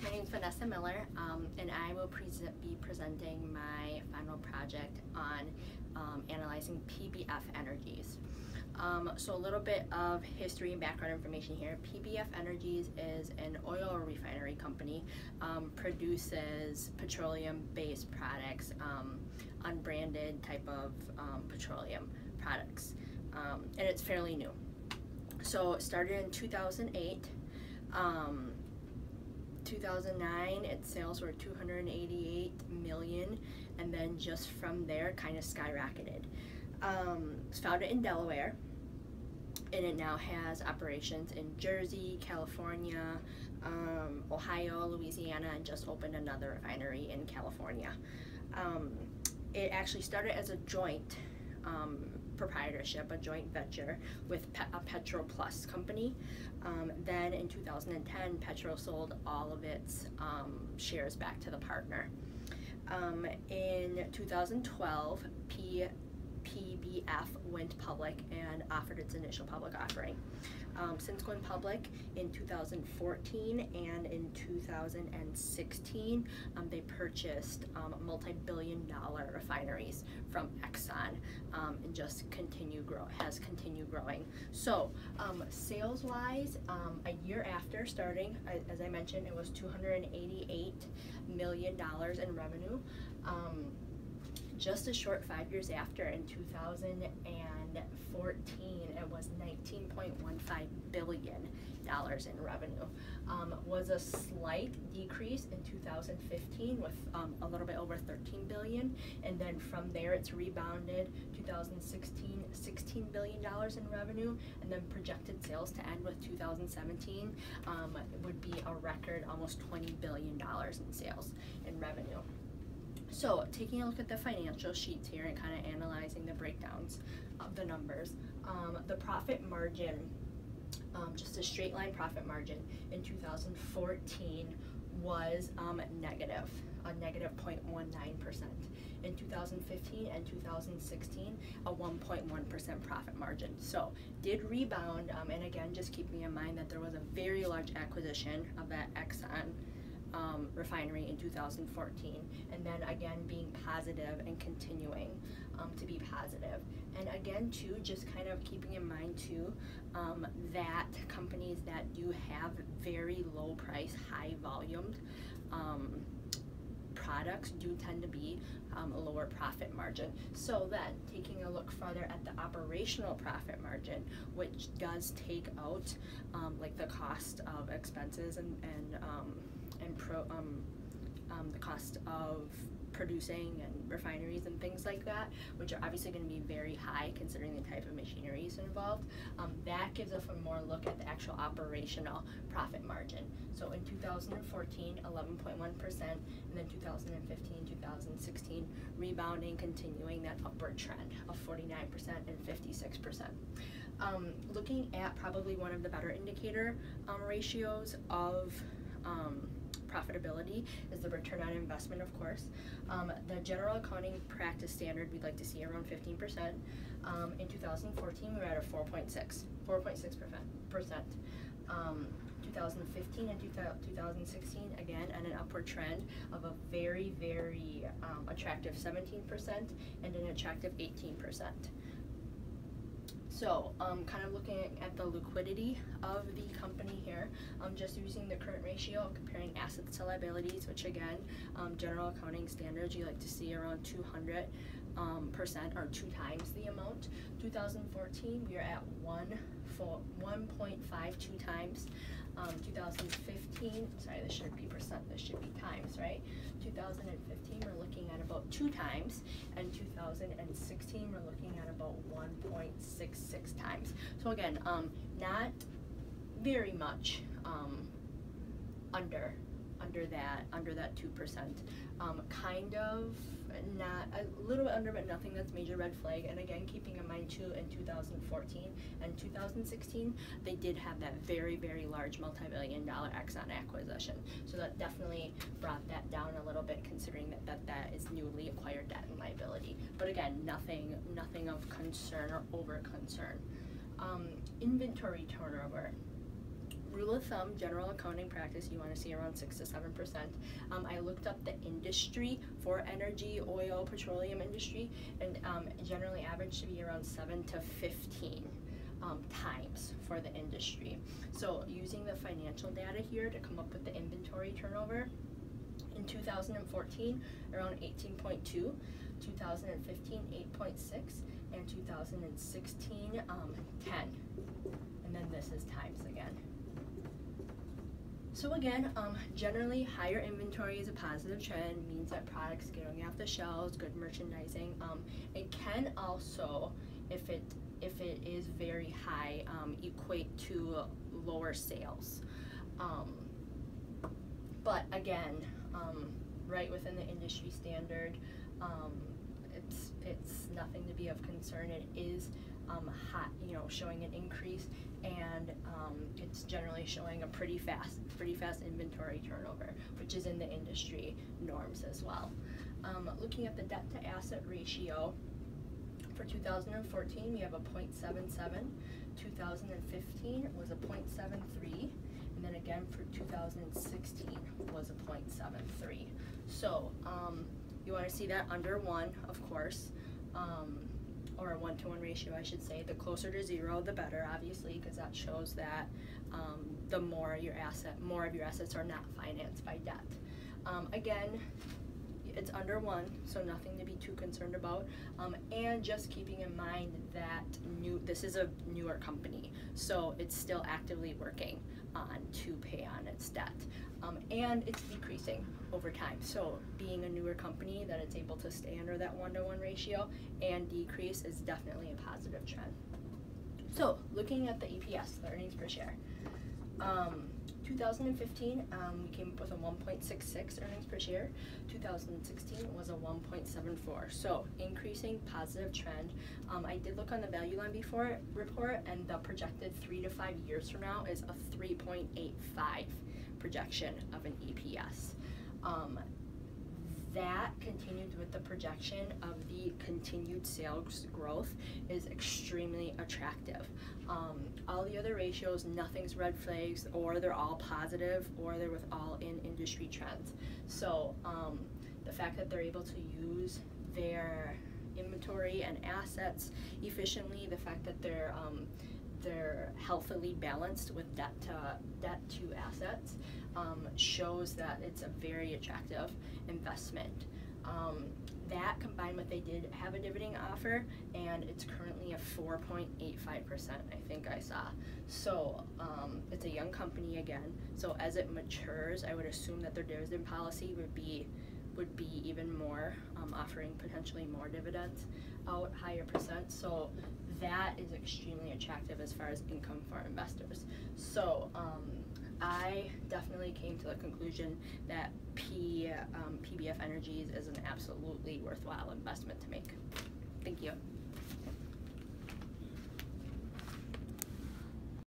my name is Vanessa Miller, and I will be presenting my final project on analyzing PBF Energies. So a little bit of history and background information here. PBF Energies is an oil refinery company, produces petroleum-based products, unbranded type of petroleum products, and it's fairly new. So it started in 2008. 2009, its sales were 288 million, and then just from there kind of skyrocketed. It's founded in Delaware, and it now has operations in Jersey, California, Ohio, Louisiana, and just opened another refinery in California. It actually started as a joint proprietorship, a joint venture with a Petroplus company. Then in 2010, Petro sold all of its shares back to the partner. In 2012, PBF went public and offered its initial public offering. Since going public in 2014 and in 2016, they purchased multi-billion-dollar refineries from Exxon, and just has continued growing. So sales-wise, a year after starting, as I mentioned, it was $288 million in revenue. Just a short 5 years after, in 2014, it was $19.15 billion in revenue. Was a slight decrease in 2015 with a little bit over 13 billion, and then from there it's rebounded. 2016, $16 billion in revenue, and then projected sales to end with 2017 would be a record almost $20 billion in sales and revenue. So taking a look at the financial sheets here and kind of analyzing the breakdowns of the numbers, the profit margin, just a straight line profit margin in 2014 was negative, a negative 0.19%. In 2015 and 2016, a 1.1% profit margin. So did rebound, and again, just keeping in mind that there was a very large acquisition of that Exxon refinery in 2014, and then again being positive and continuing to be positive. And again too, just kind of keeping in mind too, that companies that do have very low price, high volumed products do tend to be a lower profit margin. So then taking a look further at the operational profit margin, which does take out like the cost of expenses and the cost of producing and refineries and things like that, which are obviously going to be very high considering the type of machineries involved. That gives us a more look at the actual operational profit margin. So in 2014, 11.1%, and then 2015, 2016, rebounding, continuing that upward trend of 49% and 56%. Looking at probably one of the better indicator ratios of profitability is the return on investment, of course. The general accounting practice standard, we'd like to see around 15%. In 2014, we were at a 4.6%. 2015 and 2016, again, on an upward trend of a very, very attractive 17% and an attractive 18%. So kind of looking at the liquidity of the company here, just using the current ratio of comparing assets to liabilities, which again, general accounting standards, you like to see around 200% or 2 times the amount. 2014, we are at 1.52 times. 2015, sorry, this should be percent, this should be times, right? 2015, we're looking at about 2 times, and 2016, we're looking at about 1.66 times. So again, not very much under that 2%. Kind of not a little bit under, but nothing that's major red flag. And again, keeping in mind too, in 2014 and 2016, they did have that very, very large multi-billion-dollar Exxon acquisition. So that definitely brought that down a little bit, considering that is newly acquired debt and liability. But again, nothing of concern or over concern. Inventory turnover. rule of thumb, general accounting practice, you want to see around 6 to 7%. I looked up the industry for energy, oil, petroleum industry, and generally average to be around 7 to 15 times for the industry. So using the financial data here to come up with the inventory turnover, in 2014, around 18.2, 2015, 8.6, and 2016, 10. And then this is times again. So again, generally higher inventory is a positive trend, means that products getting off the shelves, good merchandising. It can also, if it is very high, equate to lower sales. But again, right within the industry standard, it's nothing to be of concern. It is hot, showing an increase, and it's generally showing a pretty fast inventory turnover, which is in the industry norms as well. Looking at the debt to asset ratio, for 2014 we have a 0.77, 2015 was a 0.73, and then again for 2016 was a 0.73. So you want to see that under 1, of course, or a 1-to-1 ratio, I should say. The closer to 0, the better, obviously, because that shows that the more of your assets are not financed by debt. Again, it's under 1, so nothing to be too concerned about. And just keeping in mind that this is a newer company, so it's still actively working to pay on its debt. And it's decreasing over time. So being a newer company, that it's able to stay under that 1-to-1 ratio and decrease is definitely a positive trend. So looking at the EPS, the earnings per share. 2015, we came up with a 1.66 earnings per share. 2016 was a 1.74. So increasing, positive trend. I did look on the value line before report, and the projected 3 to 5 years from now is a 3.85 projection of an EPS. That continued with the projection of the continued sales growth is extremely attractive. All the other ratios, nothing's red flags, or they're all positive, or they're with all in industry trends. So the fact that they're able to use their inventory and assets efficiently, the fact that they're healthily balanced with debt to assets, shows that it's a very attractive investment. That combined with, they did have a dividend offer, and it's currently a 4.85%, I think I saw. So it's a young company again, so as it matures, I would assume that their dividend policy would be even more, offering potentially more dividends out, higher percent. So that is extremely attractive as far as income for investors. So I definitely came to the conclusion that PBF Energies is an absolutely worthwhile investment to make. Thank you.